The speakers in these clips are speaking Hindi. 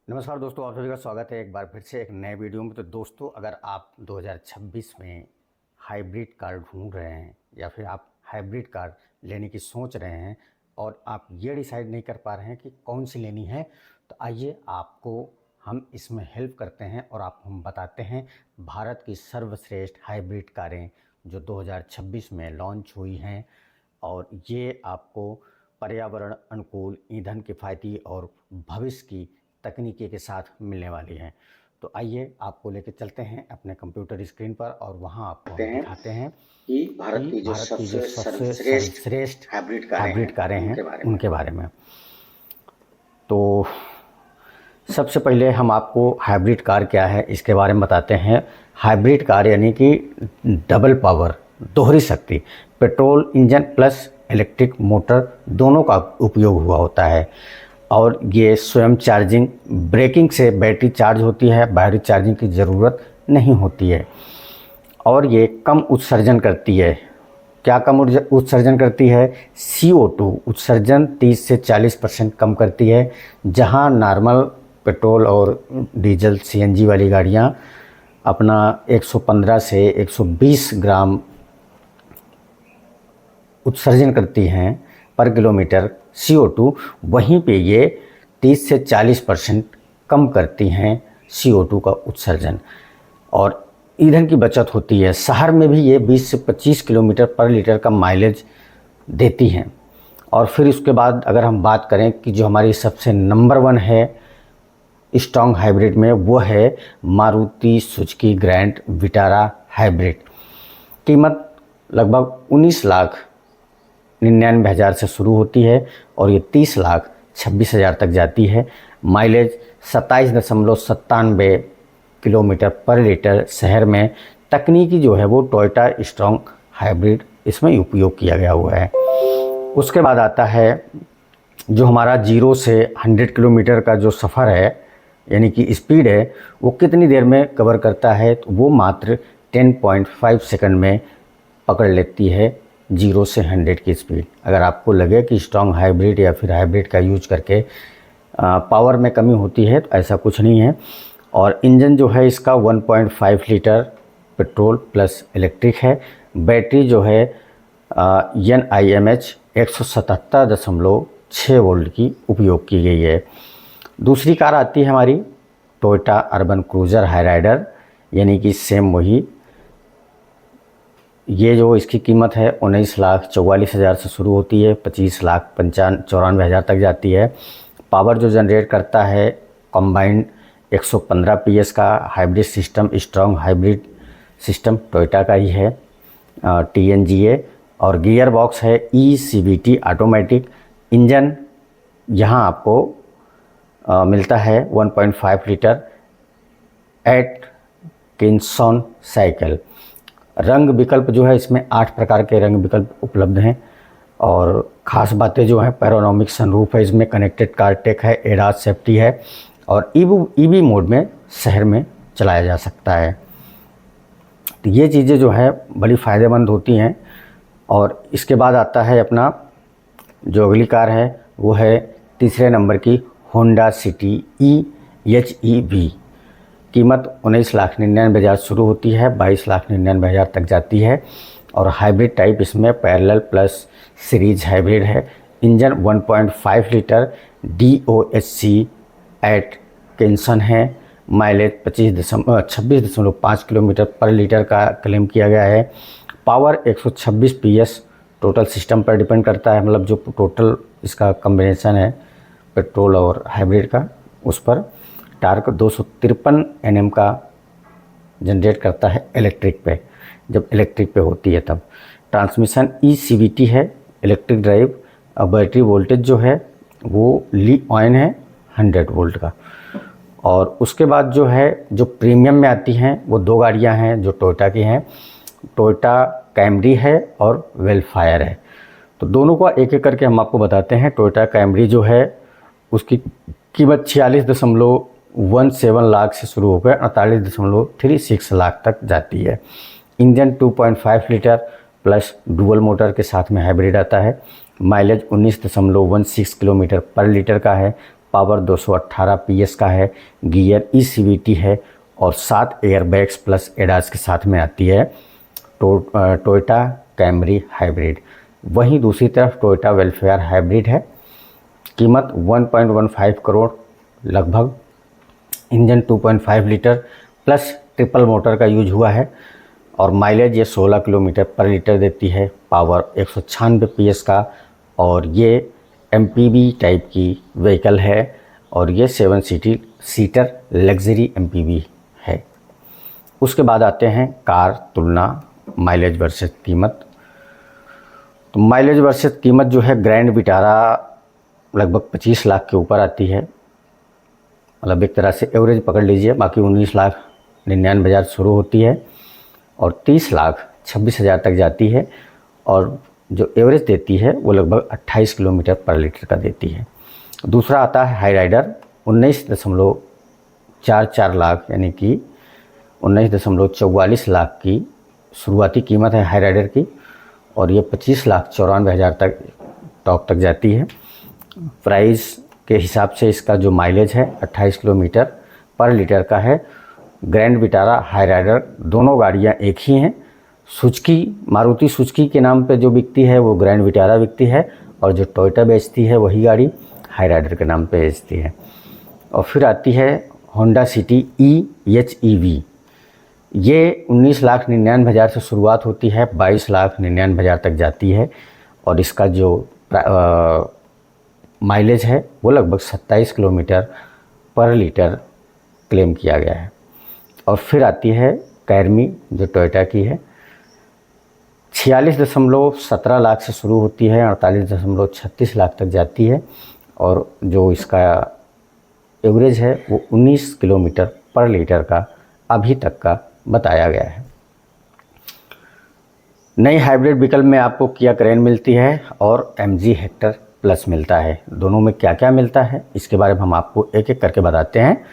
नमस्कार दोस्तों, आप सभी का स्वागत है एक बार फिर से एक नए वीडियो में। तो दोस्तों, अगर आप 2026 में हाइब्रिड कार ढूंढ रहे हैं या फिर आप हाइब्रिड कार लेने की सोच रहे हैं और आप ये डिसाइड नहीं कर पा रहे हैं कि कौन सी लेनी है, तो आइए आपको हम इसमें हेल्प करते हैं और आपको हम बताते हैं भारत की सर्वश्रेष्ठ हाइब्रिड कारें जो 2026 में लॉन्च हुई हैं। और ये आपको पर्यावरण अनुकूल, ईंधन किफ़ायती और भविष्य की तकनीकी के साथ मिलने वाली हैं। तो आइए आपको लेकर चलते हैं अपने कंप्यूटर स्क्रीन पर और वहाँ आपको हम दिखाते हैं कि भारत की जो सबसे सर्वश्रेष्ठ हाइब्रिड कारें हैं उनके बारे में। तो सबसे पहले हम आपको हाइब्रिड कार क्या है इसके बारे में बताते हैं। हाइब्रिड कार यानी कि डबल पावर, दोहरी शक्ति, petrol engine plus electric motor दोनों का उपयोग हुआ होता है। और ये स्वयं चार्जिंग, ब्रेकिंग से बैटरी चार्ज होती है, बाहरी चार्जिंग की ज़रूरत नहीं होती है। और ये कम उत्सर्जन करती है। क्या कम उत्सर्जन करती है? CO2 उत्सर्जन 30 से 40% कम करती है। जहां नॉर्मल पेट्रोल और डीजल CNG वाली गाड़ियां अपना 115 से 120 ग्राम उत्सर्जन करती हैं पर किलोमीटर CO2, वहीं पे ये 30 से 40% कम करती हैं CO2 का उत्सर्जन और ईंधन की बचत होती है। शहर में भी ये 20 से 25 किलोमीटर पर लीटर का माइलेज देती हैं। और फिर उसके बाद अगर हम बात करें कि जो हमारी सबसे नंबर 1 है स्ट्रॉन्ग हाइब्रिड में, वो है Maruti Suzuki grand Vitara hybrid. कीमत लगभग 19,99,000 से शुरू होती है और ये 30,26,000 तक जाती है। माइलेज 27.97 किलोमीटर पर लीटर शहर में। तकनीकी जो है वो टोयोटा स्ट्रॉन्ग हाइब्रिड इसमें उपयोग किया गया हुआ है। उसके बाद आता है जो हमारा 0 से 100 किलोमीटर का जो सफ़र है यानी कि स्पीड है, वो कितनी देर में कवर करता है, तो वो मात्र 10.5 सेकंड में पकड़ लेती है 0 से 100 की स्पीड। अगर आपको लगे कि स्ट्रॉन्ग हाइब्रिड या फिर हाइब्रिड का यूज करके पावर में कमी होती है, तो ऐसा कुछ नहीं है। और इंजन जो है इसका 1.5 लीटर पेट्रोल प्लस इलेक्ट्रिक है। बैटरी जो है NIMH 177.6 वोल्ट की उपयोग की गई है। दूसरी कार आती है हमारी टोयोटा अर्बन क्रूज़र हाईराइडर, यानी कि सेम वही। ये जो इसकी कीमत है 19,44,000 से शुरू होती है, 25,94,000 तक जाती है। पावर जो जनरेट करता है कंबाइंड 115 PS का hybrid system, strong hybrid system Toyota का ही है, TNGA। और गियर बॉक्स है ECVT ऑटोमेटिक। इंजन यहाँ आपको मिलता है 1.5 लीटर एटकिंसन साइकिल। रंग विकल्प जो है इसमें 8 प्रकार के रंग विकल्प उपलब्ध हैं। और ख़ास बातें जो हैं, पैनोरामिक सनरूफ है इसमें, कनेक्टेड कार टेक है, एडास सेफ्टी है और EV मोड में शहर में चलाया जा सकता है। तो ये चीज़ें जो है बड़ी फ़ायदेमंद होती हैं। और इसके बाद आता है अपना जो अगली कार है वो है तीसरे नंबर की होंडा सिटी EHEV। कीमत 19,99,000 शुरू होती है, 22,99,000 तक जाती है। और हाइब्रिड टाइप इसमें पैरेलल प्लस सीरीज हाइब्रिड है। इंजन 1.5 लीटर DOHC एटकिंसन है। माइलेज 26.5 किलोमीटर पर लीटर का क्लेम किया गया है। पावर 126 PS टोटल सिस्टम पर डिपेंड करता है, मतलब जो टोटल इसका कम्बिनेशन है पेट्रोल और हाइब्रिड का, उस पर। टार्क 253 Nm का जनरेट करता है इलेक्ट्रिक पे, जब इलेक्ट्रिक पे होती है तब। ट्रांसमिशन ECVT है, इलेक्ट्रिक ड्राइव। बैटरी वोल्टेज जो है वो ली-ऑइन है 100 वोल्ट का। और उसके बाद जो है जो प्रीमियम में आती हैं वो 2 गाड़ियां हैं जो टोयोटा की हैं। टोयोटा कैमरी है और वेलफायर है। तो दोनों का एक एक करके हम आपको बताते हैं। टोयोटा कैमरी जो है उसकी कीमत 46.17 लाख से शुरू होकर 48.36 लाख तक जाती है। Engine 2.5 litre plus dual motor के साथ में हाइब्रिड आता है। माइलेज 19.16 किलोमीटर पर लीटर का है। पावर 218 PS का है, गियर ECVT है और 7 एयरबैग्स प्लस एडास के साथ में आती है टोयोटा कैमरी हाइब्रिड। वहीं दूसरी तरफ टोयोटा वेलफेयर हाइब्रिड है, कीमत 1.15 करोड़ लगभग, engine 2.5 litre plus triple motor का यूज हुआ है और माइलेज ये 16 किलोमीटर पर लीटर देती है, पावर 196 PS का और ये MPV टाइप की व्हीकल है और ये 7 सीटर लग्जरी MPV है। उसके बाद आते हैं कार तुलना माइलेज वर्सेस कीमत। तो माइलेज वर्सेस कीमत जो है ग्रैंड विटारा लगभग 25 लाख के ऊपर आती है, मतलब एक तरह से एवरेज पकड़ लीजिए, बाकी 19,99,000 शुरू होती है और 30,26,000 तक जाती है और जो एवरेज देती है वो लगभग 28 किलोमीटर पर लीटर का देती है। दूसरा आता है हाई राइडर 19.44 लाख यानी कि 19.44 लाख की शुरुआती कीमत है हाई राइडर की और ये 25,94,000 तक टॉप तक जाती है। प्राइस के हिसाब से इसका जो माइलेज है 28 किलोमीटर पर लीटर का है। ग्रैंड विटारा हाई राइडर दोनों गाड़ियाँ एक ही हैं, मारुति सुजुकी के नाम पे जो बिकती है वो ग्रैंड विटारा बिकती है और जो टोयोटा बेचती है वही गाड़ी हाई राइडर के नाम पे बेचती है। और फिर आती है होंडा सिटी EHEV, ये 19,99,000 से शुरुआत होती है, 22,99,000 तक जाती है और इसका जो माइलेज है वो लगभग 27 किलोमीटर पर लीटर क्लेम किया गया है। और फिर आती है कैरमी जो टोयोटा की है, 46.17 लाख से शुरू होती है, 48.36 लाख तक जाती है और जो इसका एवरेज है वो 19 किलोमीटर पर लीटर का अभी तक का बताया गया है। नई हाइब्रिड विकल्प में आपको किया करेन मिलती है और MG हेक्टर प्लस मिलता है। दोनों में क्या क्या मिलता है इसके बारे में हम आपको एक एक करके बताते हैं।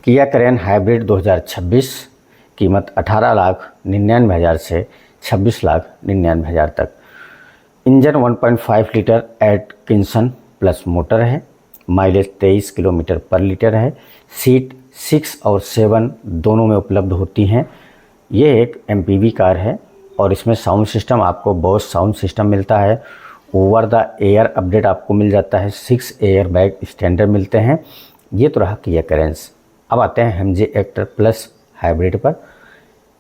किया करेन हाइब्रिड 2026, कीमत 18,99,000 से 26,99,000 तक। Engine 1.5 litre Atkinson plus motor है, माइलेज 23 किलोमीटर पर लीटर है, सीट 6 और 7 दोनों में उपलब्ध होती हैं। ये एक MPV कार है और इसमें साउंड सिस्टम आपको बोस साउंड सिस्टम मिलता है, ओवर द एयर अपडेट आपको मिल जाता है, 6 एयर बैग स्टैंडर्ड मिलते हैं। ये तो रहा किया करेंस। अब आते हैं MG हेक्टर प्लस हाइब्रिड पर,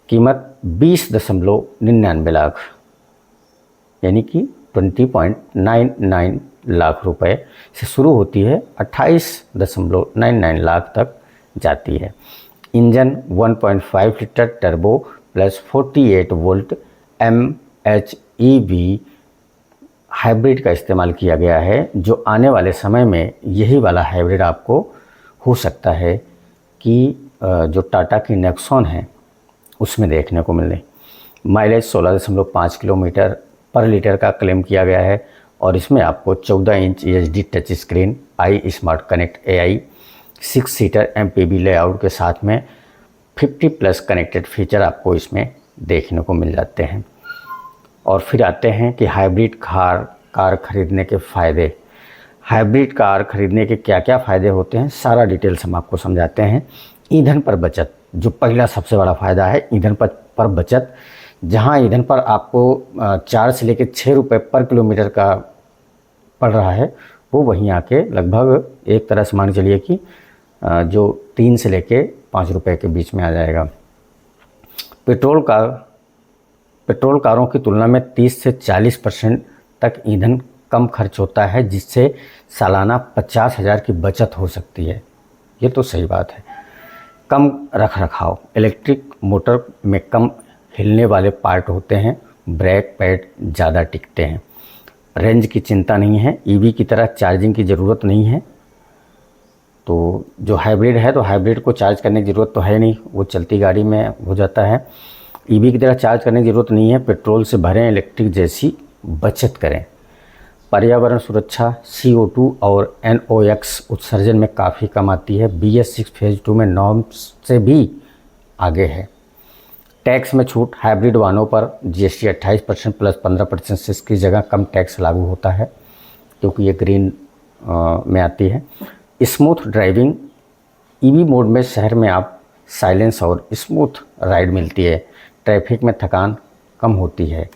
कीमत 20.99 लाख यानी कि 20.99 लाख रुपए से शुरू होती है, 28.99 लाख तक जाती है। Engine 1.5 litre turbo plus 48 volt MHEV hybrid का इस्तेमाल किया गया है, जो आने वाले समय में यही वाला हाइब्रिड आपको हो सकता है कि जो टाटा की नेक्सॉन है उसमें देखने को मिले। माइलेज 16.5 किलोमीटर पर लीटर का क्लेम किया गया है और इसमें आपको 14 inch HD touch screen, i smart connect AI, 6 seater MPV layout के साथ में 50+ कनेक्टेड फीचर आपको इसमें देखने को मिल जाते हैं। और फिर आते हैं कि हाइब्रिड कार खरीदने के फ़ायदे। हाइब्रिड कार खरीदने के क्या क्या फ़ायदे होते हैं सारा डिटेल्स हम आपको समझाते हैं। ईंधन पर बचत जो पहला सबसे बड़ा फ़ायदा है, ईंधन पर बचत। जहां ईंधन पर आपको 4 से लेकर 6 रुपये पर किलोमीटर का पड़ रहा है, वो वहीं आके लगभग एक तरह से मान चलिए कि जो 3 से लेकर 5 रुपये के बीच में आ जाएगा। पेट्रोल कारों की तुलना में 30 से 40% तक ईंधन कम खर्च होता है, जिससे सालाना 50,000 की बचत हो सकती है। ये तो सही बात है। कम रखरखाव, इलेक्ट्रिक मोटर में कम हिलने वाले पार्ट होते हैं, ब्रेक पैड ज़्यादा टिकते हैं, रेंज की चिंता नहीं है, EV की तरह चार्जिंग की ज़रूरत नहीं है। तो जो हाइब्रिड है तो हाइब्रिड को चार्ज करने की ज़रूरत तो है नहीं, वो चलती गाड़ी में हो जाता है। EV की तरह चार्ज करने की ज़रूरत नहीं है, पेट्रोल से भरें, इलेक्ट्रिक जैसी बचत करें। पर्यावरण सुरक्षा, CO2 और NOx उत्सर्जन में काफ़ी कम आती है, BS6 फेज़ 2 में नॉर्म्स से भी आगे है। टैक्स में छूट, हाइब्रिड वाहनों पर GST 28% प्लस 15% से इसकी जगह कम टैक्स लागू होता है क्योंकि ये ग्रीन में आती है। स्मूथ ड्राइविंग, ईवी मोड में शहर में आप साइलेंस और स्मूथ राइड मिलती है, ट्रैफिक में थकान कम होती है।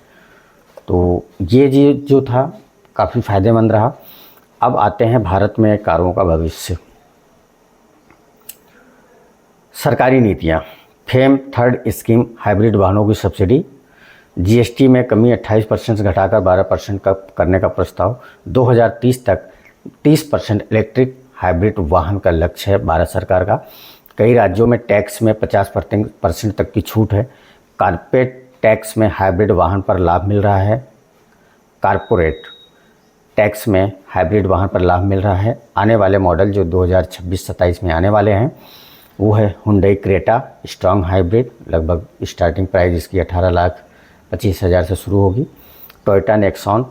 तो ये जो था काफ़ी फ़ायदेमंद रहा। अब आते हैं भारत में कारों का भविष्य। सरकारी नीतियाँ, फेम थर्ड स्कीम, हाइब्रिड वाहनों की सब्सिडी, जीएसटी में कमी 28% घटाकर 12% का करने का प्रस्ताव, 2030 तक 30% इलेक्ट्रिक हाइब्रिड वाहन का लक्ष्य है भारत सरकार का। कई राज्यों में टैक्स में 50% तक की छूट है। कारपोरेट टैक्स में हाइब्रिड वाहन पर लाभ मिल रहा है। कारपोरेट टैक्स में हाइब्रिड वाहन पर लाभ मिल रहा है। आने वाले मॉडल जो 2026-27 में आने वाले हैं वो है हुंडई क्रेटा स्ट्रॉन्ग हाइब्रिड, लगभग स्टार्टिंग प्राइस इसकी 18,25,000 से शुरू होगी। टोयोटा नेक्सॉन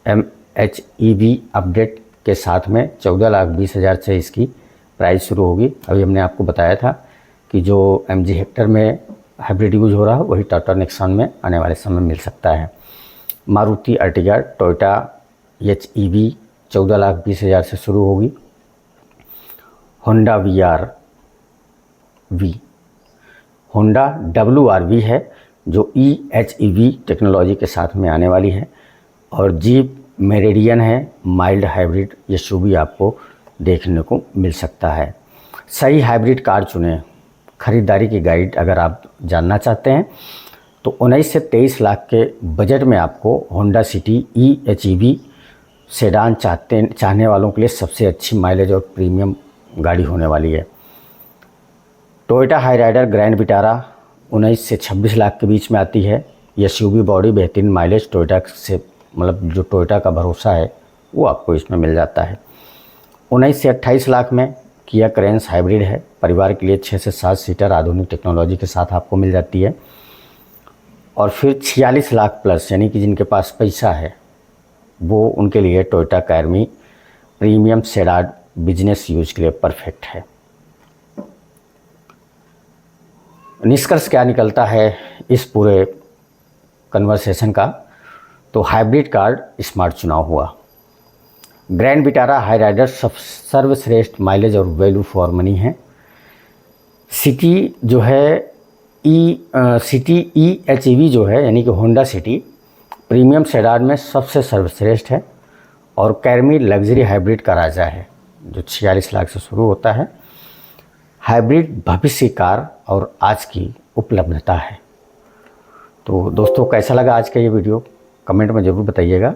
MHEV अपडेट के साथ में 14,20,000 से इसकी प्राइस शुरू होगी। अभी हमने आपको बताया था कि जो MG हेक्टर में हाइब्रिड यूज हो रहा है वही टाटा नेक्सॉन में आने वाले समय मिल सकता है। मारुति अर्टिगा टोयोटा HEV 14,20,000 से शुरू होगी। होंडा VR-V, होंडा WR-V है जो EHEV टेक्नोलॉजी के साथ में आने वाली है। और जीप मेरिडियन है, माइल्ड हाइब्रिड SUV आपको देखने को मिल सकता है। सही हाइब्रिड कार चुनें। ख़रीदारी की गाइड अगर आप जानना चाहते हैं तो 19 से 23 लाख के बजट में आपको होंडा सिटी EHEV सेडान चाहने वालों के लिए सबसे अच्छी माइलेज और प्रीमियम गाड़ी होने वाली है। टोयोटा हाईराइडर ग्रैंड विटारा 19 से 26 लाख के बीच में आती है। SUV बॉडी, बेहतरीन माइलेज, टोयोटा से मतलब जो टोयोटा का भरोसा है वो आपको इसमें मिल जाता है। 19 से 28 लाख में किया करेंस हाइब्रिड है, परिवार के लिए 6 से 7 सीटर आधुनिक टेक्नोलॉजी के साथ आपको मिल जाती है। और फिर 46 लाख प्लस यानी कि जिनके पास पैसा है वो उनके लिए टोयोटा कैरमी प्रीमियम सेडान बिजनेस यूज के लिए परफेक्ट है। निष्कर्ष क्या निकलता है इस पूरे कन्वर्सेशन का? तो हाइब्रिड कार स्मार्ट चुनाव हुआ। ग्रैंड विटारा हाईराइडर सर्वश्रेष्ठ माइलेज और वैल्यू फॉर मनी है। सिटी जो है सिटी EHEV जो है यानी कि होंडा सिटी प्रीमियम सेडान में सबसे सर्वश्रेष्ठ है। और कैरमी लग्जरी हाइब्रिड का राजा है जो 46 लाख से शुरू होता है। हाइब्रिड भविष्य कार और आज की उपलब्धता है। तो दोस्तों कैसा लगा आज का ये वीडियो कमेंट में ज़रूर बताइएगा।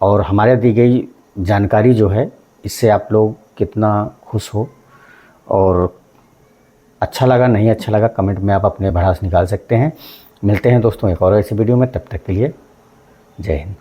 और हमारे दी गई जानकारी जो है इससे आप लोग कितना खुश हो और अच्छा लगा नहीं अच्छा लगा कमेंट में आप अपने भड़ास निकाल सकते हैं। मिलते हैं दोस्तों एक और ऐसी वीडियो में, तब तक के लिए जय हिंद।